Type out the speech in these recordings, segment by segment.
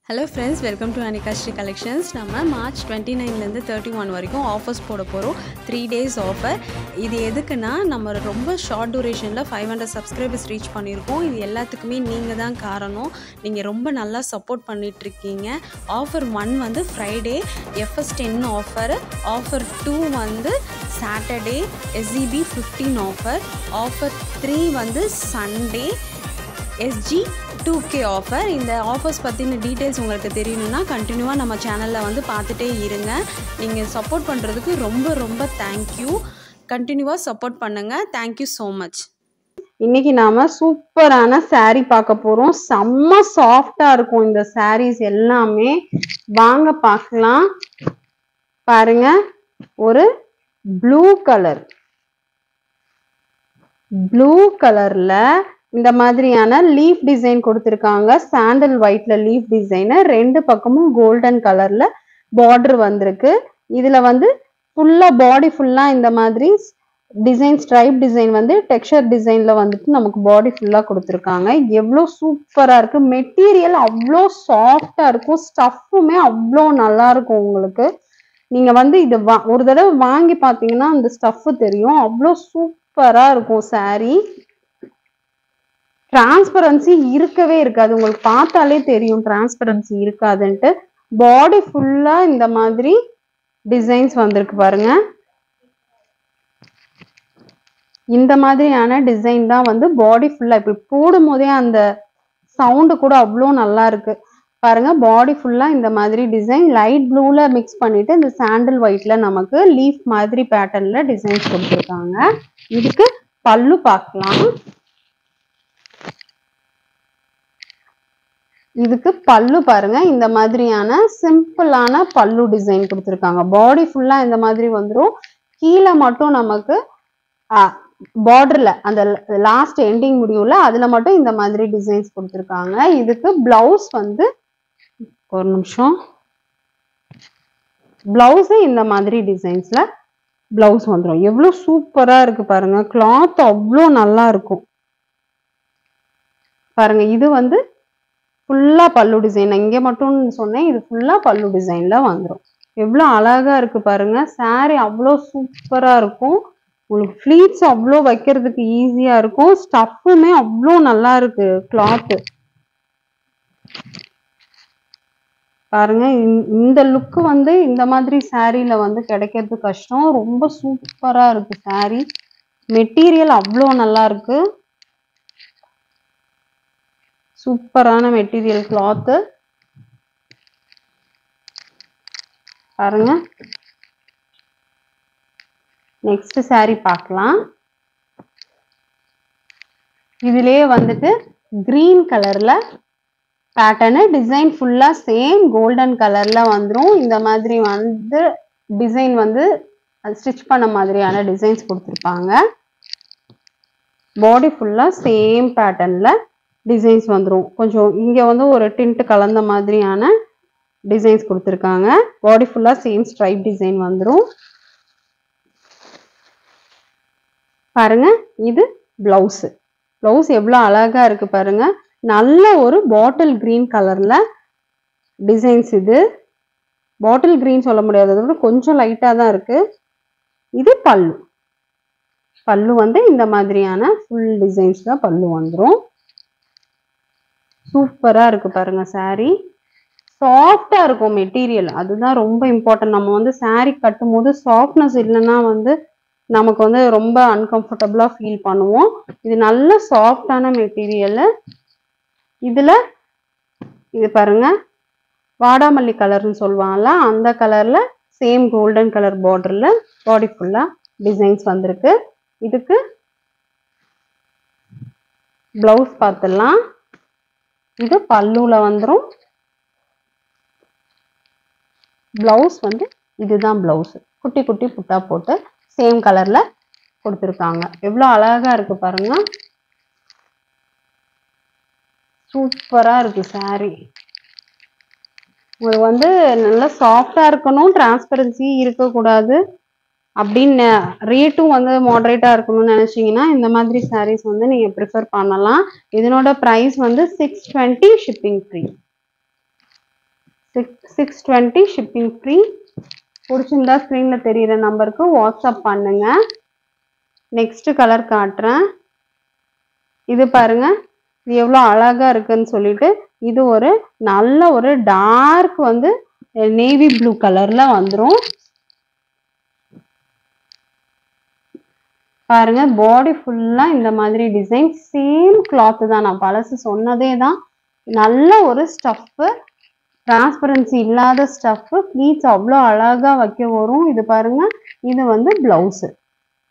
Hello friends, welcome to Anika Shri Collections. நம்ம March 29 ல இருந்து 31 வரைக்கும் ஆஃபர்ஸ் போட போறோம். 3 days ஆஃபர். இது எதுக்குன்னா நம்ம ரொம்ப ஷார்ட் டியூரேஷன்ல 500 சப்ஸ்கிரைபர்ஸ் ரீச் பண்ணிருக்கோம். இது எல்லாத்துக்குமே நீங்க தான் காரணம். நீங்க ரொம்ப நல்லா சப்போர்ட் பண்ணிட்டு இருக்கீங்க. ஆஃபர் 1 வந்து Friday FS10 ஆஃபர், ஆஃபர் 2 வந்து Saturday SEB 15 ஆஃபர், ஆஃபர் 3 வந்து Sunday SG 2K ஆஃபர். இந்த ஆஃபர்ஸ் பற்றின டீட்டெயில்ஸ் உங்களுக்கு தெரியணும்னா கண்டினியூவாக நம்ம சேனலில் வந்து பார்த்துட்டே இருங்க. நீங்கள் சப்போர்ட் பண்ணுறதுக்கு ரொம்ப தேங்க்யூ. கண்டினியூவாக சப்போர்ட் பண்ணுங்கள். Thank you so much. இன்னைக்கு நாம சூப்பரான saree பார்க்க போறோம். செம்ம சாஃப்டா இருக்கும் இந்த sarees எல்லாமே. வாங்க பார்க்கலாம். பாருங்க, ஒரு ப்ளூ கலர்ல இந்த மாதிரியான லீஃப் டிசைன் கொடுத்திருக்காங்க. சாண்டல் ஒயிட்ல லீஃப் டிசைன், ரெண்டு பக்கமும் கோல்டன் கலர்ல பார்டர் வந்திருக்கு. இதுல வந்து ஃபுல்லா பாடி ஃபுல்லா இந்த மாதிரி டிசைன், ஸ்ட்ரைப் டிசைன் வந்து டெக்ஸ்சர் டிசைன்ல வந்துட்டு நமக்கு பாடி ஃபுல்லா கொடுத்திருக்காங்க. எவ்வளோ சூப்பரா இருக்கு. மெட்டீரியல் அவ்வளோ சாஃப்டா இருக்கும். ஸ்டஃப்புமே அவ்வளோ நல்லா இருக்கும். உங்களுக்கு நீங்க வந்து இது ஒரு தடவை வாங்கி பார்த்தீங்கன்னா அந்த ஸ்டஃப் தெரியும். அவ்வளோ சூப்பரா இருக்கும் saree. டிரான்ஸ்பரன்சி இருக்கவே இருக்காது. உங்களுக்கு பார்த்தாலே தெரியும் டிரான்ஸ்பரன்சி இருக்காதுன்ட்டு. பாடி ஃபுல்லா இந்த மாதிரி டிசைன்ஸ் வந்திருக்கு பாருங்க. இந்த மாதிரியான டிசைன் தான் வந்து பாடி ஃபுல்லா இப்படி போடும் போதே அந்த சவுண்டு கூட அவ்வளோ நல்லா இருக்கு பாருங்க. பாடி ஃபுல்லா இந்த மாதிரி டிசைன் லைட் ப்ளூல மிக்ஸ் பண்ணிட்டு இந்த சாண்டல் ஒயிட்ல நமக்கு லீஃப் மாதிரி பேட்டர்ன்ல டிசைன்ஸ் கொடுத்துருக்காங்க. இதுக்கு பல்லு பார்க்கலாம். இதுக்கு பல்லு பாருங்க, இந்த மாதிரியான சிம்பிளான பல்லு டிசைன் கொடுத்துருக்காங்க. பாடி ஃபுல்லா இந்த மாதிரி வந்துடும். கீழே மட்டும் நமக்கு பார்டர்ல அந்த லாஸ்ட் எண்டிங் முடிவுல அதுல மட்டும் இந்த மாதிரி டிசைன்ஸ் கொடுத்துருக்காங்க. இதுக்கு பிளவுஸ் வந்து ஒரு நிமிஷம், பிளவுஸ் இந்த மாதிரி டிசைன்ஸ்ல பிளவுஸ் வந்துடும். எவ்வளவு சூப்பரா இருக்கு பாருங்க. கிளாத் அவ்வளோ நல்லா இருக்கும் பாருங்க. இது வந்து ஃபுல்லா பல்லு டிசைன். இங்க மட்டும் சொன்னேன், இது ஃபுல்லா பல்லு டிசைன்ல வந்துடும். எவ்வளோ அழகா இருக்கு பாருங்க. saree அவ்வளோ சூப்பரா இருக்கும். உங்களுக்கு ஃபிளீட்ஸ் அவ்வளோ வைக்கிறதுக்கு ஈஸியா இருக்கும். ஸ்டஃப்புமே அவ்வளோ நல்லா இருக்கு. கிளாத் பாருங்க. இந்த லுக் வந்து இந்த மாதிரி சாரீல வந்து கிடைக்கிறது கஷ்டம். ரொம்ப சூப்பரா இருக்கு saree. மெட்டீரியல் அவ்வளோ நல்லா இருக்கு. சூப்பரான மெட்டீரியல் கிளாத் பாருங்க. நெக்ஸ்ட் saree பார்க்கலாம். இதுலயே வந்துட்டு கிரீன் கலர்ல பேட்டர்னு டிசைன் ஃபுல்லா சேம் கோல்டன் கலர்ல வந்துடும். இந்த மாதிரி வந்து டிசைன் வந்து ஸ்டிச் பண்ண மாதிரியான டிசைன்ஸ் கொடுத்துருப்பாங்க. பாடி ஃபுல்லா சேம் பேட்டர்ன்ல டிசைன்ஸ் வந்துடும். கொஞ்சம் இங்க வந்து ஒரு டிண்ட் கலந்த மாதிரியான டிசைன்ஸ் கொடுத்துருக்காங்க. பாடி ஃபுல்லா சேம் ஸ்ட்ரைப் டிசைன் வந்துடும் பாருங்க. இது பிளவுஸ். பிளவுஸ் எவ்வளோ அழகா இருக்கு பாருங்க. நல்ல ஒரு பாட்டில் கிரீன் கலர்ல டிசைன்ஸ். இது பாட்டில் கிரீன் சொல்ல முடியாது, அதோட கொஞ்சம் லைட்டா தான் இருக்கு. இது பல்லு. பல்லு வந்து இந்த மாதிரியான ஃபுல் டிசைன்ஸ் தான் பல்லு வந்துடும். சூப்பரா இருக்கு பாருங்க. saree சாஃப்டா இருக்கும் மெட்டீரியல். அதுதான் ரொம்ப இம்பார்ட்டன்ட். நம்ம வந்து saree கட்டும் போது சாஃப்ட்னஸ் இல்லைன்னா வந்து நமக்கு வந்து ரொம்ப அன்கம்ஃபர்டபுளா ஃபீல் பண்ணுவோம். இது நல்ல சாஃப்டான மெட்டீரியல். இதுல இது பாருங்க, வாடாமல்லி கலர்னு சொல்லுவாங்கல்ல அந்த கலர்ல சேம் கோல்டன் கலர் பார்டர்ல பாடி ஃபுல்லா டிசைன்ஸ் வந்திருக்கு. இதுக்கு பிளவுஸ் பார்த்துடலாம். இது பல்லுல வந்துடும். பிளவுஸ் வந்து இதுதான் பிளவுஸ். குட்டி குட்டி புட்டா போட்டு சேம் கலர்ல கொடுத்துருக்காங்க. எவ்வளோ அழகா இருக்கு பாருங்க. சூப்பரா இருக்கு saree. உங்களுக்கு வந்து நல்லா சாஃப்டா இருக்கணும், டிரான்ஸ்பரன்சி இருக்கக்கூடாது அப்படின்னு, ரேட்டும் வந்து மாடரேட்டா இருக்கணும்னு நினைச்சீங்கன்னா இந்த மாதிரி sarees வந்து நீங்க ப்ரிஃபர் பண்ணலாம். இதனோட பிரைஸ் வந்து 620, ஷிப்பிங் ஃப்ரீ. 620 shipping free. பிடிச்சிருந்தா ஸ்க்ரீன்ல தெரியிற நம்பருக்கு வாட்ஸ்அப் பண்ணுங்க. நெக்ஸ்ட் கலர் காட்டுறேன். இது பாருங்க, இது எவ்வளோ அழகா இருக்குன்னு சொல்லிட்டு, இது ஒரு நல்ல ஒரு டார்க் வந்து நேவி ப்ளூ கலர்ல வந்துடும். பாருங்க, பாடி ஃபுல்லா இந்த மாதிரி டிசைன். சேம் கிளாத் தான், நான் பழசு சொன்னதே தான். நல்ல ஒரு ஸ்டஃப், டிரான்ஸ்பரன்சி இல்லாத ஸ்டஃப். ப்ளீட்ஸ் அவ்வளோ அழகா வைக்க வரும். இது பாருங்க, இது வந்து பிளவுஸ்.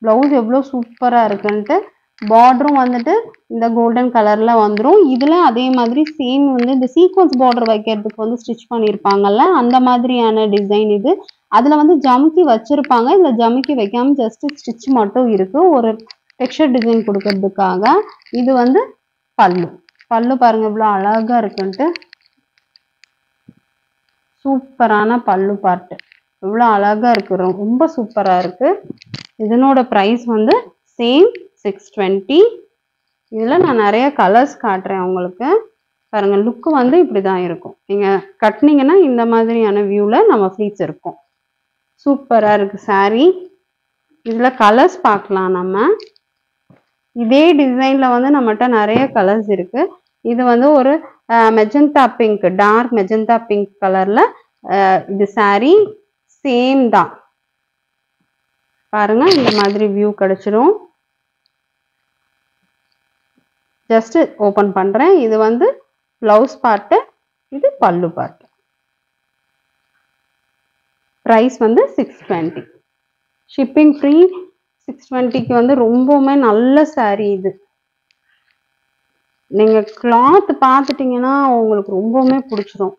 பிளவுஸ் எவ்வளோ சூப்பரா இருக்குன்ட்டு. பார்டரும் வந்துட்டு இந்த கோல்டன் கலர்ல வந்துடும். இதுல அதே மாதிரி சேம் வந்து இந்த சீக்வன்ஸ் பார்டர் வைக்கிறதுக்கு வந்து ஸ்டிச் பண்ணியிருப்பாங்கல்ல, அந்த மாதிரியான டிசைன் இது. அதுல வந்து ஜமுக்கி வச்சிருப்பாங்க, இதுல ஜமுக்கி வைக்காம ஜஸ்ட் ஸ்டிச் மட்டும் இருக்கு, ஒரு டெக்ஸ்சர் டிசைன் கொடுக்கறதுக்காக. இது வந்து பல்லு. பல்லு பாருங்க இவ்வளோ அழகா இருக்குன்ட்டு. சூப்பரான பல்லு பார்ட், இவ்வளோ அழகா இருக்கு, ரொம்ப சூப்பரா இருக்கு. இதனோட பிரைஸ் வந்து சேம் 620. இதுல நான் நிறைய கலர்ஸ் காட்டுறேன் உங்களுக்கு. பாருங்க, லுக் வந்து இப்படிதான் இருக்கும். நீங்க கட்டினீங்கன்னா இந்த மாதிரியான வியூல நம்ம ஃப்ளீட்ஸ் இருக்கும். சூப்பரா இருக்கு சாரி. இதுல கலர்ஸ் பார்க்கலாம் நம்ம. இதே டிசைன்ல வந்து நம்மகிட்ட நிறைய கலர்ஸ் இருக்கு. இது வந்து ஒரு magenta pink, dark magenta pink கலர்ல இது சாரி. சேம் தான். பாருங்க, இந்த மாதிரி வியூ கிடைச்சிடும். ஜஸ்ட் ஓபன் பண்றேன். இது வந்து பிளவுஸ் பார்ட், இது பல்லு பார்ட். பிரைஸ் வந்து 620. Shipping free. 620க்கு வந்து ரொம்பவுமே நல்ல சாரி இது. நீங்க கிளாத் பார்த்துட்டீங்கன்னா உங்களுக்கு ரொம்பவுமே பிடிச்சிரும்.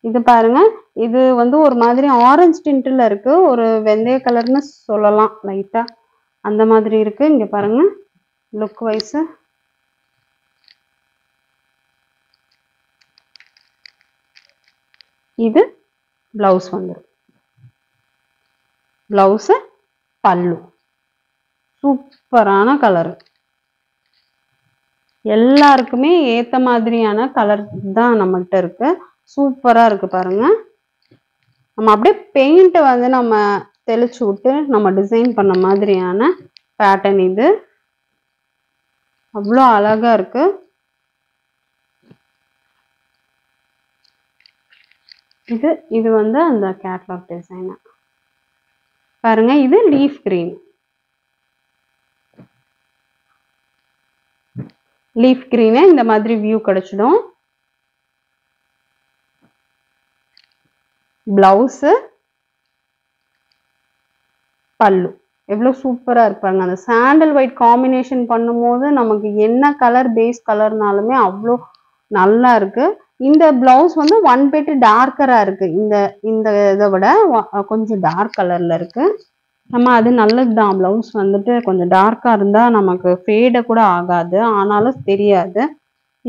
இது பாருங்க, இது வந்து ஒரு மாதிரி ஆரஞ்சு டிண்ட்ல இருக்கு, ஒரு வெந்தய கலர்னு சொல்லலாம், லைட்டா அந்த மாதிரி இருக்கு. இங்க பாருங்க, லுக் வைஸ் இது பிளவுஸ் வந்துடும். பிளவுஸ், பல்லு. சூப்பரான கலர், எல்லாருக்குமே ஏத்த மாதிரியான கலர் தான் நம்மகிட்ட இருக்கு. சூப்பரா இருக்கு பாருங்க. நம்ம அப்படியே பெயிண்ட் வந்து நம்ம தெளிச்சு விட்டு நம்ம டிசைன் பண்ண மாதிரியான பேட்டர்ன் இது. அவ்வளோ அழகா இருக்கு. இது வந்து அந்த கேட்லாக் டிசைன் பாருங்க. இது லீஃப் கிரீன். லீஃப் கிரீனு இந்த மாதிரி வியூ கிடைச்சிடும். பிளவுஸ், பல்லு எவ்வளவு சூப்பரா இருப்பாங்க. அந்த சாண்டல் ஒயிட் காம்பினேஷன் பண்ணும்போது நமக்கு என்ன கலர் பேஸ் கலர்னாலுமே அவ்வளோ நல்லா இருக்கு. இந்த பிளவுஸ் வந்து ஒன் பிட் டார்க்கரா இருக்கு. இந்த இதை விட கொஞ்சம் டார்க் கலர்ல இருக்கு. நம்ம அது நல்லதுதான். பிளவுஸ் வந்துட்டு கொஞ்சம் டார்க்கா இருந்தா நமக்கு ஃபேட கூட ஆகாது, ஆனாலும் தெரியாது.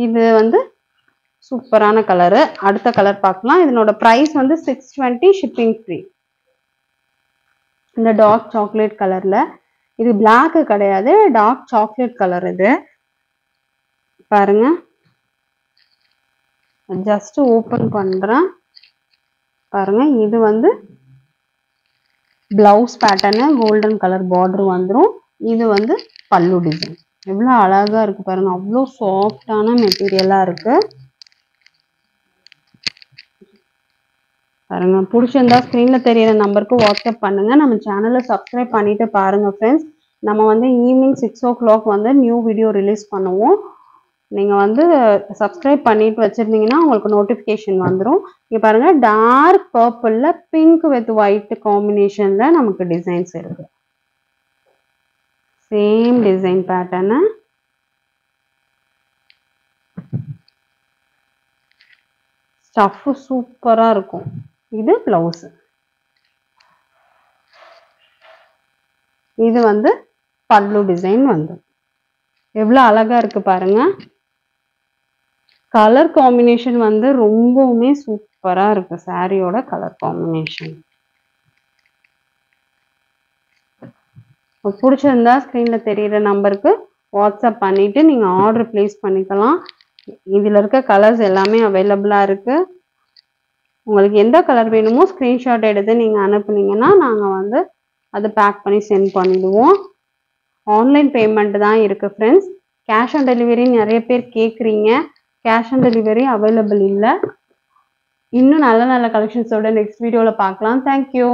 இது வந்து சூப்பரான கலரு. அடுத்த கலர் பார்க்கலாம். இதனோட பிரைஸ் வந்து 620, ஷிப்பிங் ஃப்ரீ. இந்த டார்க் சாக்லேட் கலர்ல, இது பிளாக் கிடையாது, டார்க் சாக்லேட் கலர். இது பாருங்க, ஜஸ்ட் ஓபன் பண்றேன். பாருங்க, இது வந்து blouse pattern, golden colour border வந்துடும். இது வந்து பல்லு டிசைன். எவ்வளவு அழகா இருக்கு பாருங்க, அவ்வளோ சாஃப்டான மெட்டீரியலா இருக்கு பாருங்க. பிடிச்சிருந்தா ஸ்க்ரீன்ல தெரியிற நம்பருக்கு வாட்ஸ்அப் பண்ணுங்க. நம்ம சேனலை சப்ஸ்கிரைப் பண்ணிட்டு பாருங்க ஃப்ரெண்ட்ஸ். நம்ம வந்து ஈவினிங் 6 o'clock வந்து நியூ வீடியோ ரிலீஸ் பண்ணுவோம். நீங்க வந்து சப்ஸ்கிரைப் பண்ணிட்டு வச்சிருந்தீங்கன்னா உங்களுக்கு நோட்டிஃபிகேஷன் வந்துடும். இங்க பாருங்க, டார்க் பர்பிள்ல பிங்க் வித் ஒயிட் காம்பினேஷன்ல நமக்கு டிசைன்ஸ் இருக்கு. Same design pattern. ஸ்டஃப் சூப்பரா இருக்கும். இது பிளவுஸ். இது வந்து பல்லு டிசைன் வந்து எவ்வளவு அழகா இருக்கு பாருங்க. கலர் காம்பினேஷன் வந்து ரொம்பவுமே சூப்பரா இருக்கு. சாரியோட கலர் காம்பினேஷன் பிடிச்சிருந்தா ஸ்க்ரீன்ல தெரியிற நம்பருக்கு வாட்ஸ்அப் பண்ணிட்டு நீங்க ஆர்டர் பிளேஸ் பண்ணிக்கலாம். இதுல இருக்க கலர்ஸ் எல்லாமே அவைலபிளா இருக்கு. உங்களுக்கு எந்த கலர் வேணுமோ ஸ்க்ரீன்ஷாட் எடுத்து நீங்கள் அனுப்புனீங்கன்னா நாங்கள் வந்து அதை பேக் பண்ணி சென்ட் பண்ணிடுவோம். ஆன்லைன் பேமெண்ட் தான் இருக்குது ஃப்ரெண்ட்ஸ். கேஷ் ஆன் டெலிவரி நிறைய பேர் கேட்குறீங்க. கேஷ் ஆன் டெலிவரி அவைலபிள் இல்லை. இன்னும் நல்ல நல்ல கலெக்ஷன்ஸோட நெக்ஸ்ட் வீடியோவில் பார்க்கலாம். தேங்க்யூ.